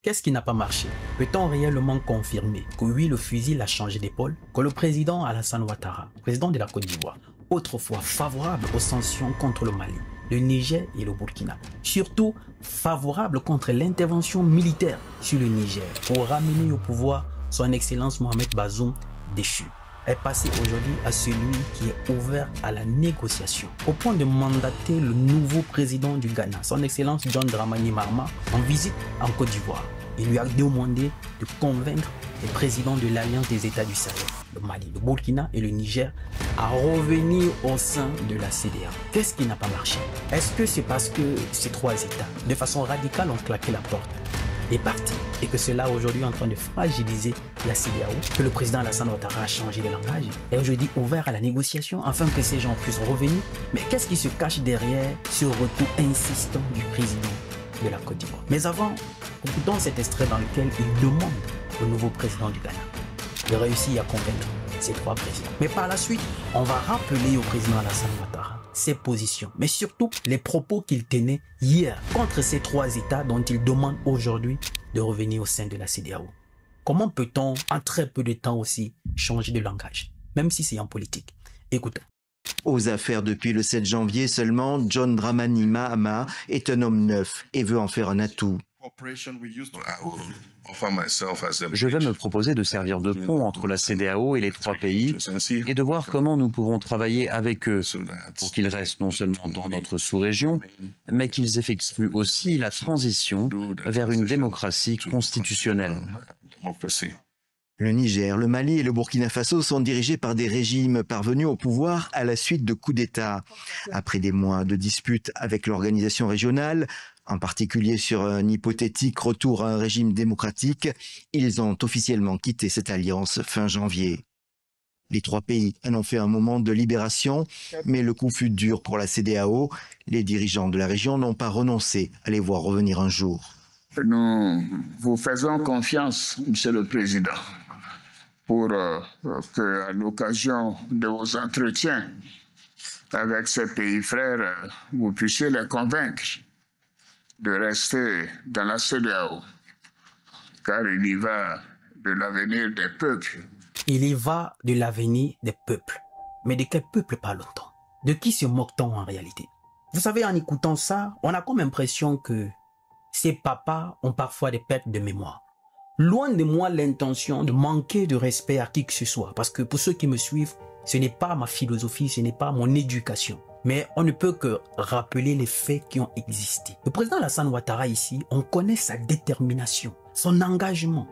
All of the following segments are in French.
Qu'est-ce qui n'a pas marché? Peut-on réellement confirmer que oui, le fusil a changé d'épaule? Que le président Alassane Ouattara, président de la Côte d'Ivoire, autrefois favorable aux sanctions contre le Mali, le Niger et le Burkina, surtout favorable contre l'intervention militaire sur le Niger pour ramener au pouvoir son Excellence Mohamed Bazoum déchu, est passé aujourd'hui à celui qui est ouvert à la négociation, au point de mandater le nouveau président du Ghana, son Excellence John Dramani Mahama, en visite en Côte d'Ivoire. Il lui a demandé de convaincre les présidents de l'Alliance des États du Sahel, le Mali, le Burkina et le Niger, à revenir au sein de la CEDEAO. Qu'est-ce qui n'a pas marché? Est-ce que c'est parce que ces trois États, de façon radicale, ont claqué la porte est parti et que cela aujourd'hui est en train de fragiliser la CEDEAO, que le président Alassane Ouattara a changé de langage et aujourd'hui ouvert à la négociation afin que ces gens puissent revenir? Mais qu'est-ce qui se cache derrière ce retour insistant du président de la Côte d'Ivoire? Mais avant, écoutons cet extrait dans lequel il demande au nouveau président du Ghana de réussir à convaincre ces trois présidents. Mais par la suite, on va rappeler au président Alassane Ouattara ses positions, mais surtout les propos qu'il tenait hier contre ces trois États dont il demande aujourd'hui de revenir au sein de la CEDEAO. Comment peut-on, en très peu de temps aussi, changer de langage, même si c'est en politique? Écoutons. Aux affaires depuis le 7 janvier seulement, John Dramani Mahama est un homme neuf et veut en faire un atout. Je vais me proposer de servir de pont entre la CEDEAO et les trois pays et de voir comment nous pouvons travailler avec eux pour qu'ils restent non seulement dans notre sous-région, mais qu'ils effectuent aussi la transition vers une démocratie constitutionnelle. Le Niger, le Mali et le Burkina Faso sont dirigés par des régimes parvenus au pouvoir à la suite de coups d'État. Après des mois de disputes avec l'organisation régionale, en particulier sur un hypothétique retour à un régime démocratique, ils ont officiellement quitté cette alliance fin janvier. Les trois pays en ont fait un moment de libération, mais le coup fut dur pour la CEDEAO. Les dirigeants de la région n'ont pas renoncé à les voir revenir un jour. Nous vous faisons confiance, Monsieur le Président, pour que, à l'occasion de vos entretiens avec ces pays frères, vous puissiez les convaincre de rester dans la CEDEAO, car il y va de l'avenir des peuples. Il y va de l'avenir des peuples. Mais de quel peuple parle-t-on? De qui se moque-t-on en réalité? Vous savez, en écoutant ça, on a comme impression que ces papas ont parfois des pertes de mémoire. Loin de moi l'intention de manquer de respect à qui que ce soit, parce que pour ceux qui me suivent, ce n'est pas ma philosophie, ce n'est pas mon éducation. Mais on ne peut que rappeler les faits qui ont existé. Le président Alassane Ouattara ici, on connaît sa détermination, son engagement,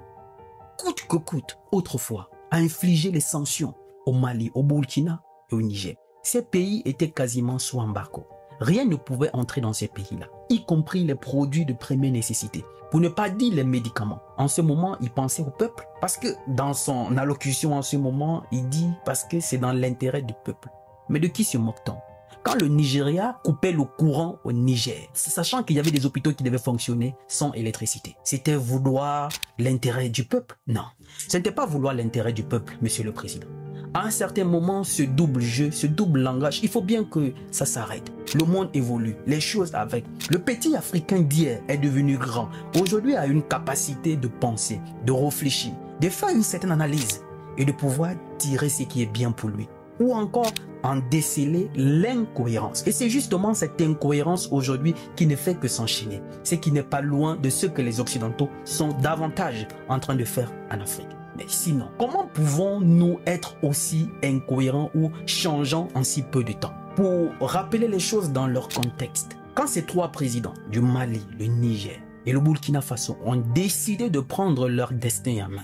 coûte que coûte, autrefois, à infliger les sanctions au Mali, au Burkina et au Niger. Ces pays étaient quasiment sous embargo. Rien ne pouvait entrer dans ces pays-là, y compris les produits de première nécessité. Pour ne pas dire les médicaments. En ce moment, il pensait au peuple. Parce que dans son allocution en ce moment, il dit parce que c'est dans l'intérêt du peuple. Mais de qui se moque-t-on? Quand le Nigeria coupait le courant au Niger, sachant qu'il y avait des hôpitaux qui devaient fonctionner sans électricité, c'était vouloir l'intérêt du peuple? Non, ce n'était pas vouloir l'intérêt du peuple, Monsieur le Président. À un certain moment, ce double jeu, ce double langage, il faut bien que ça s'arrête. Le monde évolue, les choses avec. Le petit Africain d'hier est devenu grand. Aujourd'hui, a une capacité de penser, de réfléchir, de faire une certaine analyse et de pouvoir tirer ce qui est bien pour lui. Ou encore en déceler l'incohérence. Et c'est justement cette incohérence aujourd'hui qui ne fait que s'enchaîner. C'est qui n'est pas loin de ce que les Occidentaux sont davantage en train de faire en Afrique. Mais sinon, comment pouvons-nous être aussi incohérents ou changeants en si peu de temps? Pour rappeler les choses dans leur contexte, quand ces trois présidents du Mali, le Niger et le Burkina Faso ont décidé de prendre leur destin en main,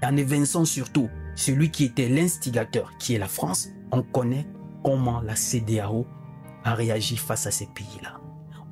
en évinçant surtout celui qui était l'instigateur, qui est la France, on connaît comment la CEDEAO a réagi face à ces pays-là.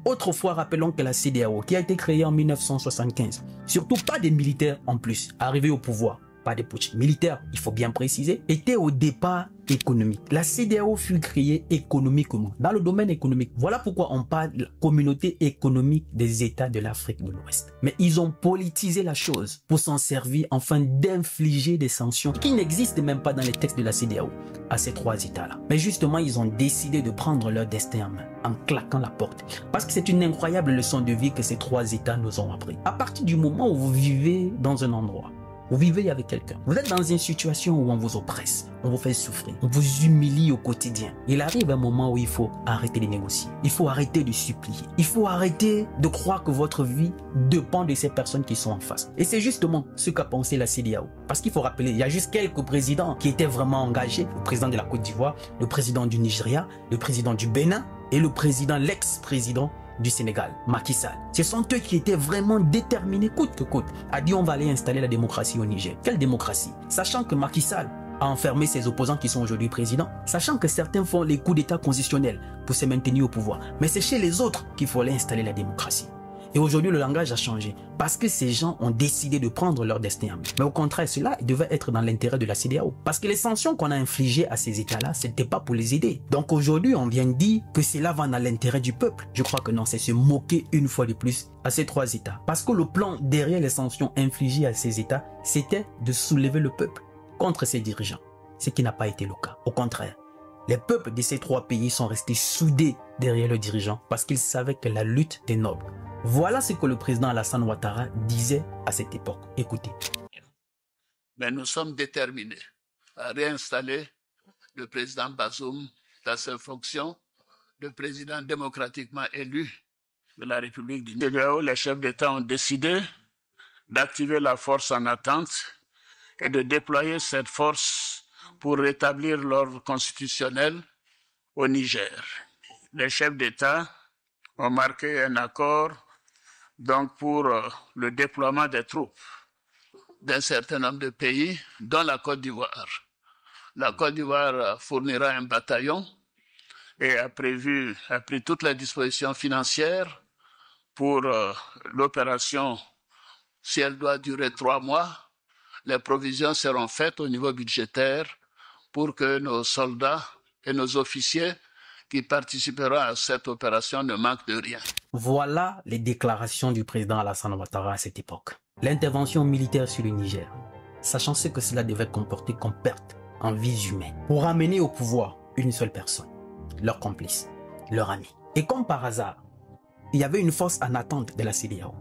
Autrefois, rappelons que la CEDEAO, qui a été créée en 1975, surtout pas des militaires en plus, arrivés au pouvoir, pas des putsch militaires, il faut bien préciser, était au départ économique. La CEDEAO fut créée économiquement, dans le domaine économique. Voilà pourquoi on parle de la communauté économique des États de l'Afrique de l'Ouest. Mais ils ont politisé la chose pour s'en servir afin d'infliger des sanctions qui n'existent même pas dans les textes de la CEDEAO à ces trois États-là. Mais justement, ils ont décidé de prendre leur destin en main en claquant la porte. Parce que c'est une incroyable leçon de vie que ces trois États nous ont appris. À partir du moment où vous vivez dans un endroit, vous vivez avec quelqu'un. Vous êtes dans une situation où on vous oppresse, on vous fait souffrir, on vous humilie au quotidien. Il arrive un moment où il faut arrêter de négocier. Il faut arrêter de supplier. Il faut arrêter de croire que votre vie dépend de ces personnes qui sont en face. Et c'est justement ce qu'a pensé la CEDEAO. Parce qu'il faut rappeler, il y a juste quelques présidents qui étaient vraiment engagés. Le président de la Côte d'Ivoire, le président du Nigeria, le président du Bénin et le président, l'ex-président du Sénégal, Macky Sall. Ce sont eux qui étaient vraiment déterminés, coûte que coûte, à dire on va aller installer la démocratie au Niger. Quelle démocratie? Sachant que Macky Sall a enfermé ses opposants qui sont aujourd'hui présidents, sachant que certains font les coups d'état constitutionnels pour se maintenir au pouvoir. Mais c'est chez les autres qu'il faut aller installer la démocratie. Et aujourd'hui, le langage a changé parce que ces gens ont décidé de prendre leur destin en main. Mais au contraire, cela devait être dans l'intérêt de la CEDEAO. Parce que les sanctions qu'on a infligées à ces États-là, ce n'était pas pour les aider. Donc aujourd'hui, on vient dire que cela va dans l'intérêt du peuple. Je crois que non, c'est se moquer une fois de plus à ces trois États. Parce que le plan derrière les sanctions infligées à ces États, c'était de soulever le peuple contre ses dirigeants. Ce qui n'a pas été le cas. Au contraire, les peuples de ces trois pays sont restés soudés derrière leurs dirigeants parce qu'ils savaient que la lutte était noble. Voilà ce que le président Alassane Ouattara disait à cette époque. Écoutez. Mais nous sommes déterminés à réinstaller le président Bazoum dans ses fonctions de président démocratiquement élu de la République du Niger. Les chefs d'État ont décidé d'activer la force en attente et de déployer cette force pour rétablir l'ordre constitutionnel au Niger. Les chefs d'État ont marqué un accord donc pour le déploiement des troupes d'un certain nombre de pays, dont la Côte d'Ivoire. La Côte d'Ivoire fournira un bataillon et a pris toutes les dispositions financières pour l'opération. Si elle doit durer 3 mois, les provisions seront faites au niveau budgétaire pour que nos soldats et nos officiers qui participeront à cette opération ne manquent de rien. Voilà les déclarations du président Alassane Ouattara à cette époque. L'intervention militaire sur le Niger, sachant ce que cela devait comporter comme perte en vies humaines, pour ramener au pouvoir une seule personne, leur complice, leur ami. Et comme par hasard, il y avait une force en attente de la CEDEAO.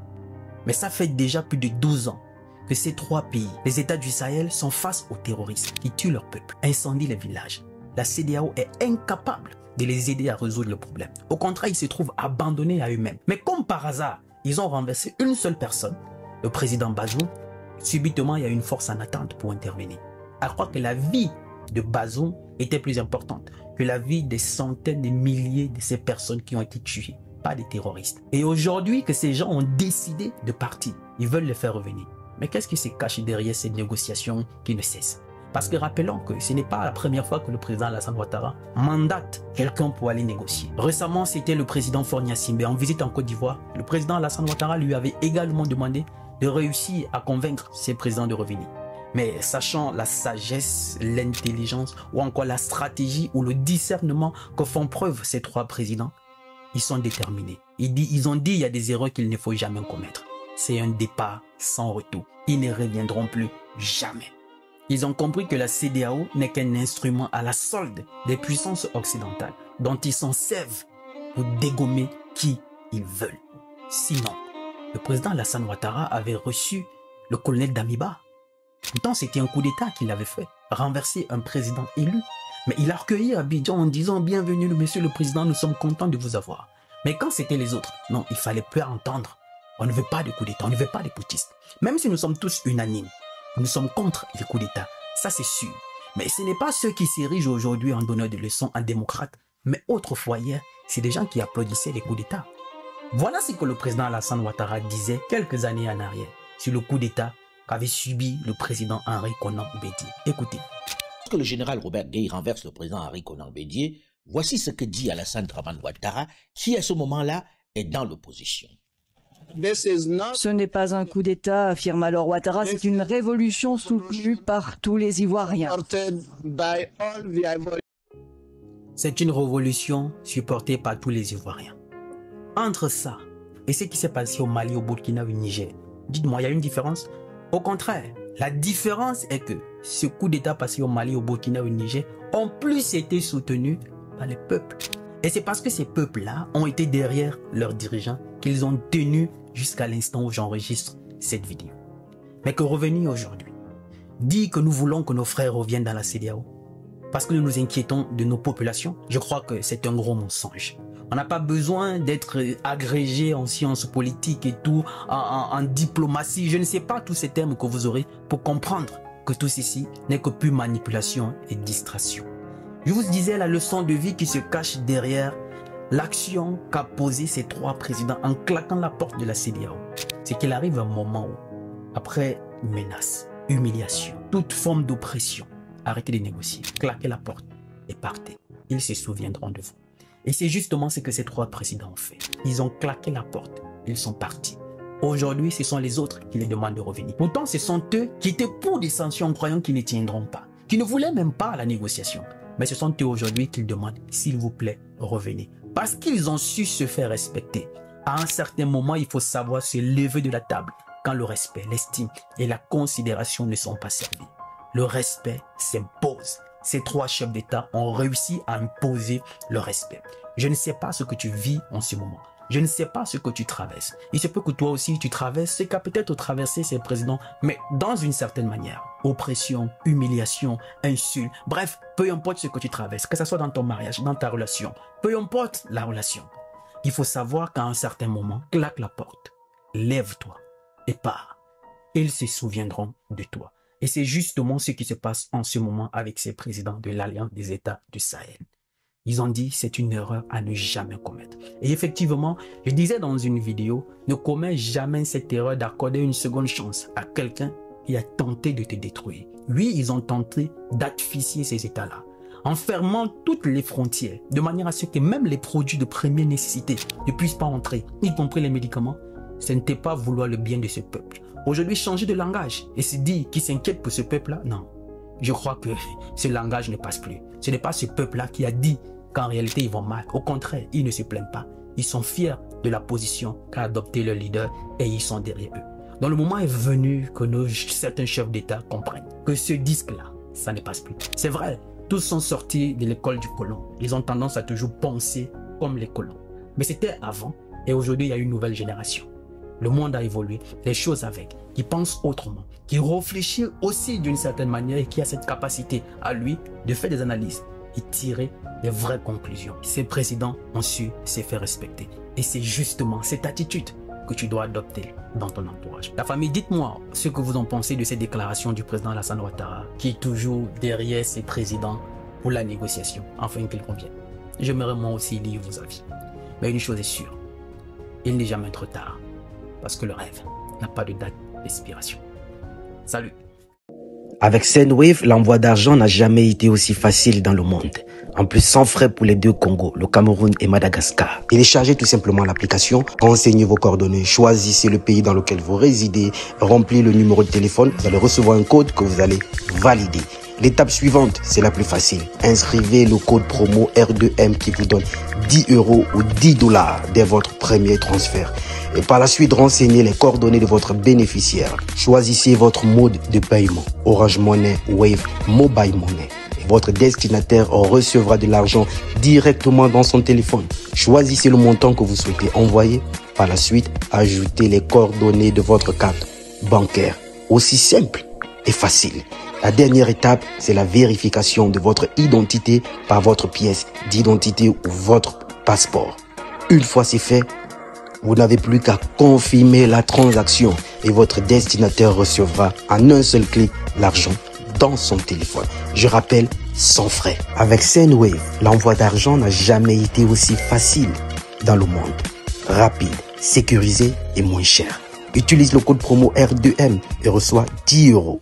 Mais ça fait déjà plus de 12 ans que ces trois pays, les États du Sahel, sont face aux terroristes qui tuent leur peuple, incendient les villages. La CEDEAO est incapable de les aider à résoudre le problème. Au contraire, ils se trouvent abandonnés à eux-mêmes. Mais comme par hasard, ils ont renversé une seule personne, le président Bazoum. Subitement, il y a une force en attente pour intervenir. À croire que la vie de Bazoum était plus importante que la vie des centaines de milliers de ces personnes qui ont été tuées par des terroristes. Et aujourd'hui que ces gens ont décidé de partir, ils veulent les faire revenir. Mais qu'est-ce qui se cache derrière ces négociations qui ne cessent? Parce que rappelons que ce n'est pas la première fois que le président Alassane Ouattara mandate quelqu'un pour aller négocier. Récemment, c'était le président Faure Gnassingbé en visite en Côte d'Ivoire. Le président Alassane Ouattara lui avait également demandé de réussir à convaincre ses présidents de revenir. Mais sachant la sagesse, l'intelligence ou encore la stratégie ou le discernement que font preuve ces trois présidents, ils sont déterminés. Ils ont dit il y a des erreurs qu'il ne faut jamais commettre. C'est un départ sans retour. Ils ne reviendront plus jamais. Ils ont compris que la CEDEAO n'est qu'un instrument à la solde des puissances occidentales dont ils s'en servent pour dégommer qui ils veulent. Sinon, le président Alassane Ouattara avait reçu le colonel Damiba. Pourtant, c'était un coup d'État qu'il avait fait, renverser un président élu. Mais il a recueilli Abidjan en disant « Bienvenue, monsieur le président, nous sommes contents de vous avoir ». Mais quand c'était les autres, non, il fallait plus entendre. On ne veut pas de coup d'État, on ne veut pas de putschistes. Même si nous sommes tous unanimes, nous sommes contre les coups d'État, ça c'est sûr. Mais ce n'est pas ceux qui s'érigent aujourd'hui en donneurs de leçons, en démocrates, mais autrefois hier, c'est des gens qui applaudissaient les coups d'État. Voilà ce que le président Alassane Ouattara disait quelques années en arrière sur le coup d'État qu'avait subi le président Henri Konan Bédié. Écoutez. Lorsque le général Robert Gueye renverse le président Henri Konan Bédié, voici ce que dit Alassane Dramane Ouattara, qui à ce moment-là est dans l'opposition. Ce n'est pas un coup d'État, affirme alors Ouattara, c'est une révolution soutenue par tous les Ivoiriens. C'est une révolution supportée par tous les Ivoiriens. Entre ça et ce qui s'est passé au Mali, au Burkina, au Niger, dites-moi, il y a une différence? Au contraire, la différence est que ce coup d'État passé au Mali, au Burkina, au Niger ont plus été soutenus par les peuples. Et c'est parce que ces peuples-là ont été derrière leurs dirigeants qu'ils ont tenu jusqu'à l'instant où j'enregistre cette vidéo. Mais que revenir aujourd'hui, dire que nous voulons que nos frères reviennent dans la CEDEAO parce que nous nous inquiétons de nos populations, je crois que c'est un gros mensonge. On n'a pas besoin d'être agrégé en sciences politiques et tout, en diplomatie, je ne sais pas tous ces termes que vous aurez pour comprendre que tout ceci n'est que pure manipulation et distraction. Je vous disais la leçon de vie qui se cache derrière l'action qu'a posée ces trois présidents en claquant la porte de la CEDEAO. C'est qu'il arrive un moment où, après menaces, humiliation, toute forme d'oppression, arrêtez de négocier, claquez la porte et partez. Ils se souviendront de vous. Et c'est justement ce que ces trois présidents ont fait. Ils ont claqué la porte, ils sont partis. Aujourd'hui, ce sont les autres qui les demandent de revenir. Pourtant, ce sont eux qui étaient pour des sanctions en croyant qu'ils ne tiendront pas, qui ne voulaient même pas la négociation. Mais ce sont eux aujourd'hui qui demandent, s'il vous plaît, revenez. Parce qu'ils ont su se faire respecter. À un certain moment, il faut savoir se lever de la table quand le respect, l'estime et la considération ne sont pas servis. Le respect s'impose. Ces trois chefs d'État ont réussi à imposer le respect. Je ne sais pas ce que tu vis en ce moment. Je ne sais pas ce que tu traverses. Il se peut que toi aussi tu traverses ce qu'a peut-être traversé ces présidents, mais dans une certaine manière. Oppression, humiliation, insulte, bref, peu importe ce que tu traverses, que ce soit dans ton mariage, dans ta relation, peu importe la relation. Il faut savoir qu'à un certain moment, claque la porte, lève-toi et pars. Ils se souviendront de toi. Et c'est justement ce qui se passe en ce moment avec ces présidents de l'Alliance des États du Sahel. Ils ont dit c'est une erreur à ne jamais commettre. Et effectivement, je disais dans une vidéo, ne commets jamais cette erreur d'accorder une seconde chance à quelqu'un qui a tenté de te détruire. Oui, ils ont tenté d'asphyxier ces États-là, en fermant toutes les frontières, de manière à ce que même les produits de première nécessité ne puissent pas entrer, y compris les médicaments. Ce n'était pas vouloir le bien de ce peuple. Aujourd'hui, changer de langage et se dire qu'ils s'inquiètent pour ce peuple-là, non. Je crois que ce langage ne passe plus. Ce n'est pas ce peuple-là qui a dit qu'en réalité, ils vont mal. Au contraire, ils ne se plaignent pas. Ils sont fiers de la position qu'a adopté leur leader et ils sont derrière eux. Donc le moment est venu que certains chefs d'État comprennent que ce disque-là, ça ne passe plus. C'est vrai, tous sont sortis de l'école du colon. Ils ont tendance à toujours penser comme les colons. Mais c'était avant et aujourd'hui, il y a une nouvelle génération. Le monde a évolué, les choses avec, qui pense autrement, qui réfléchit aussi d'une certaine manière et qui a cette capacité à lui de faire des analyses et tirer des vraies conclusions. Ces présidents ont su se faire respecter. Et c'est justement cette attitude que tu dois adopter dans ton entourage. La famille, dites-moi ce que vous en pensez de ces déclarations du président Alassane Ouattara, qui est toujours derrière ses présidents pour la négociation, afin qu'il convienne. J'aimerais moi aussi lire vos avis. Mais une chose est sûre, il n'est jamais trop tard. Parce que le rêve n'a pas de date d'expiration. Salut. Avec Sendwave, l'envoi d'argent n'a jamais été aussi facile dans le monde. En plus, sans frais pour les deux Congos, le Cameroun et Madagascar. Téléchargez tout simplement l'application, renseignez vos coordonnées, choisissez le pays dans lequel vous résidez, remplissez le numéro de téléphone, vous allez recevoir un code que vous allez valider. L'étape suivante, c'est la plus facile. Inscrivez le code promo R2M qui vous donne 10 € ou 10 $ dès votre premier transfert. Et par la suite, renseignez les coordonnées de votre bénéficiaire. Choisissez votre mode de paiement. Orange Money, Wave, Mobile Money. Et votre destinataire recevra de l'argent directement dans son téléphone. Choisissez le montant que vous souhaitez envoyer. Par la suite, ajoutez les coordonnées de votre carte bancaire. Aussi simple et facile. La dernière étape, c'est la vérification de votre identité par votre pièce d'identité ou votre passeport. Une fois c'est fait, vous n'avez plus qu'à confirmer la transaction et votre destinataire recevra en un seul clic l'argent dans son téléphone. Je rappelle, sans frais. Avec Sendwave, l'envoi d'argent n'a jamais été aussi facile dans le monde. Rapide, sécurisé et moins cher. Utilise le code promo R2M et reçois 10 €.